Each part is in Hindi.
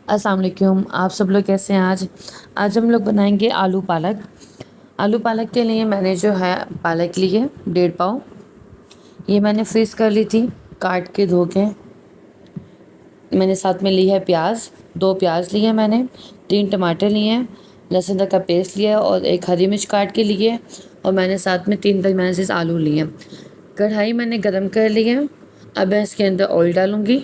अस्सलाम वालेकुम। आप सब लोग कैसे हैं? आज हम लोग बनाएंगे आलू पालक। आलू पालक के लिए मैंने जो है पालक ली है 1.5 पाव। ये मैंने फ्रीज़ कर ली थी, काट के धो के। मैंने साथ में ली है प्याज, 2 प्याज लिए हैं मैंने, 3 टमाटर लिए हैं, लहसुन अदरक का पेस्ट लिया है और एक हरी मिर्च काट के लिए है। और मैंने साथ में 3 तक मैंने आलू लिए हैं। कढ़ाई मैंने गरम कर ली है। अब मैं इसके अंदर ऑयल डालूँगी।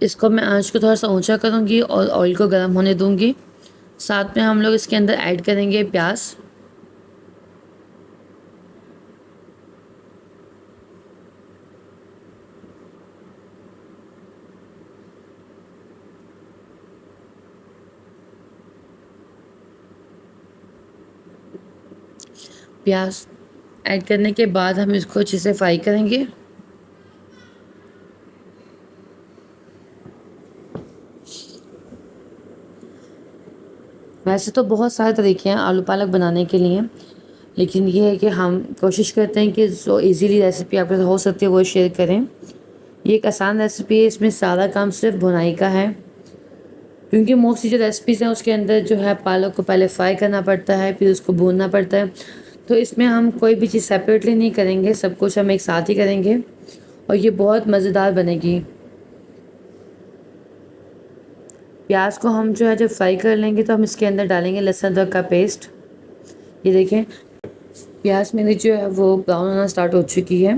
इसको मैं आंच को थोड़ा सा ऊंचा करूँगी और ऑयल को गर्म होने दूँगी। साथ में हम लोग इसके अंदर ऐड करेंगे प्याज। प्याज ऐड करने के बाद हम इसको अच्छे से फ्राई करेंगे। वैसे तो बहुत सारे तरीके हैं आलू पालक बनाने के लिए, लेकिन ये है कि हम कोशिश करते हैं कि जो इजीली रेसिपी आपके साथ हो सकती है वो शेयर करें। ये एक आसान रेसिपी है, इसमें सारा काम सिर्फ भुनाई का है, क्योंकि मोस्टली जो रेसिपीज़ हैं उसके अंदर जो है पालक को पहले फ्राई करना पड़ता है, फिर उसको भूनना पड़ता है। तो इसमें हम कोई भी चीज़ सेपरेटली नहीं करेंगे, सब कुछ हम एक साथ ही करेंगे और ये बहुत मज़ेदार बनेगी। प्याज को हम जो है जब फ्राई कर लेंगे तो हम इसके अंदर डालेंगे लहसुन अदरक का पेस्ट। ये देखें, प्याज मेरी जो है वो ब्राउन होना स्टार्ट हो चुकी है।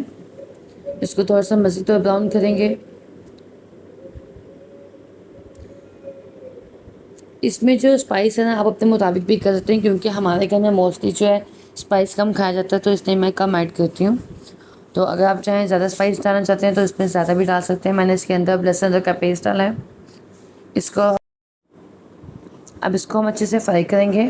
इसको थोड़ा सा मज़ीद ब्राउन करेंगे। इसमें जो स्पाइस है ना, आप अपने मुताबिक भी कर सकते हैं, क्योंकि हमारे घर में मोस्टली जो है स्पाइस कम खाया जाता है, तो इसलिए मैं कम ऐड करती हूँ। तो अगर आप चाहें ज़्यादा स्पाइस डालना चाहते हैं तो इसमें ज़्यादा भी डाल सकते हैं। मैंने इसके अंदर अब लहसुन अदरक का पेस्ट डाला है। इसको अब इसको हम अच्छे से फ्राई करेंगे।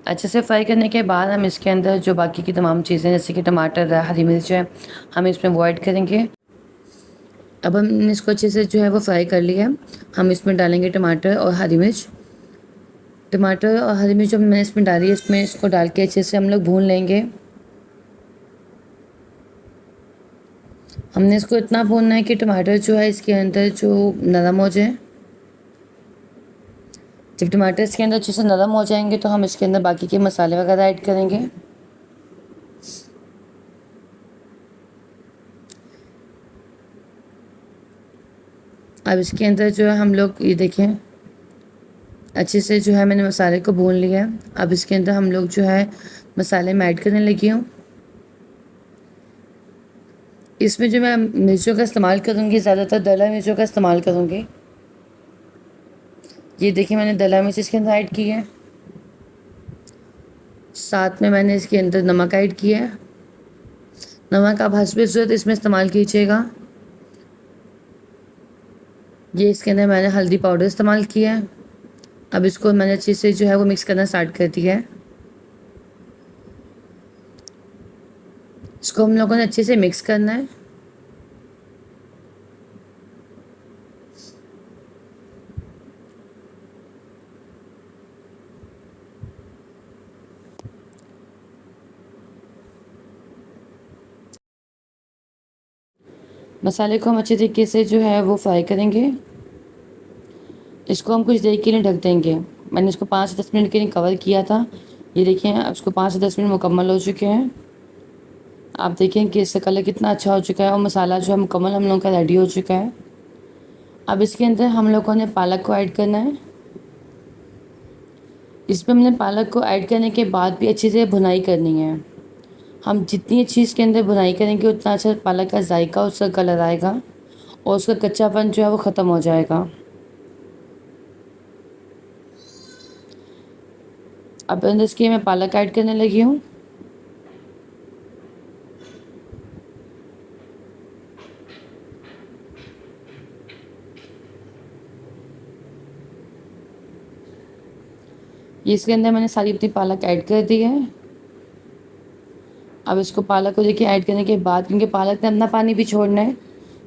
अच्छे से फ्राई करने के बाद हम इसके अंदर जो बाकी की तमाम चीज़ें जैसे कि टमाटर है, हरी मिर्च है, हम इसमें वो ऐड करेंगे। अब हमने इसको अच्छे से जो है वो फ्राई कर लिया है। हम इसमें डालेंगे टमाटर और हरी मिर्च। टमाटर और हरी मिर्च जो मैंने इसमें डाली है, इसमें इसको डाल के अच्छे से हम लोग भून लेंगे। हमने इसको इतना भूनना है कि टमाटर जो है इसके अंदर जो नरम हो जाए। जब टमाटर इसके अंदर अच्छे से नरम हो जाएंगे तो हम इसके अंदर बाकी के मसाले वगैरह ऐड करेंगे। अब इसके अंदर जो है हम लोग ये देखें, अच्छे से जो है मैंने मसाले को भून लिया है। अब इसके अंदर हम लोग जो है मसाले में ऐड करने लगी हूँ। इसमें जो मैं मिर्चों का इस्तेमाल करूँगी, ज़्यादातर दला मिर्चों का इस्तेमाल करूँगी। ये देखिए, मैंने दला मिर्च इसके अंदर ऐड की है। साथ में मैंने इसके अंदर नमक ऐड किया है। नमक आप हस्बे ज़रूरत इसमें इस्तेमाल कीजिएगा। ये इसके अंदर मैंने हल्दी पाउडर इस्तेमाल किया है। अब इसको मैंने अच्छे से जो है वो मिक्स करना स्टार्ट कर दिया है। इसको हम लोगों ने अच्छे से मिक्स करना है। मसाले को हम अच्छे तरीके से जो है वो फ्राई करेंगे। इसको हम कुछ देर के लिए ढक देंगे। मैंने इसको 5 से 10 मिनट के लिए कवर किया था। ये देखिए, अब इसको 5 से 10 मिनट मुकम्मल हो चुके हैं। आप देखें कि इसका कलर कितना अच्छा हो चुका है और मसाला जो है मुकम्मल हम लोगों का रेडी हो चुका है। अब इसके अंदर हम लोगों ने पालक को ऐड करना है। इसमें हमने पालक को ऐड करने के बाद भी अच्छे से भुनाई करनी है। हम जितनी अच्छी इसके अंदर भुनाई करेंगे उतना अच्छा पालक का जायका, उसका कलर आएगा और उसका कच्चापन जो है वो ख़त्म हो जाएगा। अब अंदर इसके मैं पालक ऐड करने लगी हूँ। ये इसके अंदर मैंने सारी अपनी पालक ऐड कर दी है। अब इसको पालक को देखिए ऐड करने के बाद, क्योंकि पालक ने अपना पानी भी छोड़ना है,